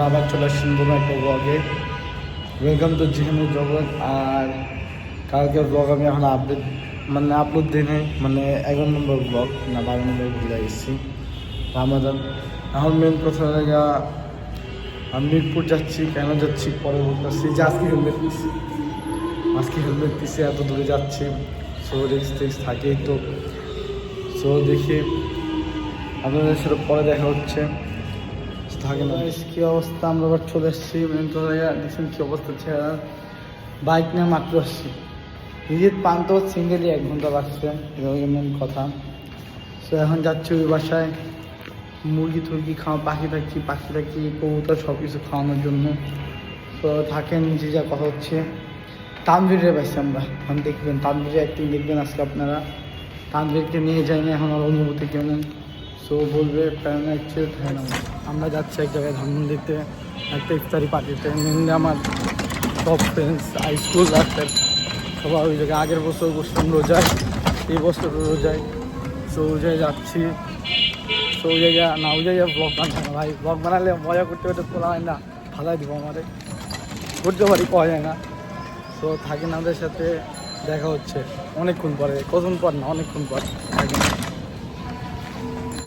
আবার চলে আসছেন কোনো একটা ব্লগে। ওয়েলকাম টু জিহানের জগৎ। আর কালকে ব্লগ আমি এখন আপলোড দিনে 11 নম্বর ব্লগ না 12 নম্বর ভুলে গেছি রামাদান। এখন মেন কথা জায়গা আমি মিরপুর যাচ্ছি। কেন যাচ্ছি পরে বলতেছি যে আজকে হেলমেট দিচ্ছি এত দূরে যাচ্ছি। সো রিক্স থাকেই তো। সো দেখি আপনাদের সাথে পরে দেখা হচ্ছে। থাকে না কী অবস্থা, আমরা আবার চলে এসেছি মেন কথা দেখছেন কী অবস্থা ছেড়া। বাইক নিয়ে মাত্র আসছি। নিজের পান্ত সিঙ্গেলি 1 ঘন্টা লাগছে, এভাবে মেন কথা। সো এখন যাচ্ছি ওই বাসায় মুরগি টুরগি খাওয়া, পাখি কবুতর সব কিছু খাওয়ানোর জন্য। তো থাকেন যে যা কথা হচ্ছে তানভীরের পাইছি আমরা। এখন দেখবেন তানভীরের অ্যাক্টিং দেখবেন আজকে আপনারা। তানভীরকে নিয়ে যাই না এখন, আর অনুভূতি কেমন সো বলবে প্যারানো অ্যাকচুয়ালি থাকে না। আমরা যাচ্ছি এক জায়গায় ধানমন্ডিতে একটা ইফতারি পার্টিতে। মেনলি আমার টপ ফ্রেন্ডস স্কুল লাইফের সবাই ওই জায়গায়। আগের বছর বসলাম রোজায়, এই বছর রোজায়। সো ওই যাচ্ছি। সো ওই জায়গা ব্লগ বানায় না ভাই। ব্লগ বানালে মজা করতে তোলা হয় না, ফালাই দিব আমারে করতে পারি, পাওয়া যায় না। সো থাকেন আমাদের সাথে, দেখা হচ্ছে অনেকক্ষণ পরে, কতক্ষণ পর না অনেকক্ষণ পর থাকেন।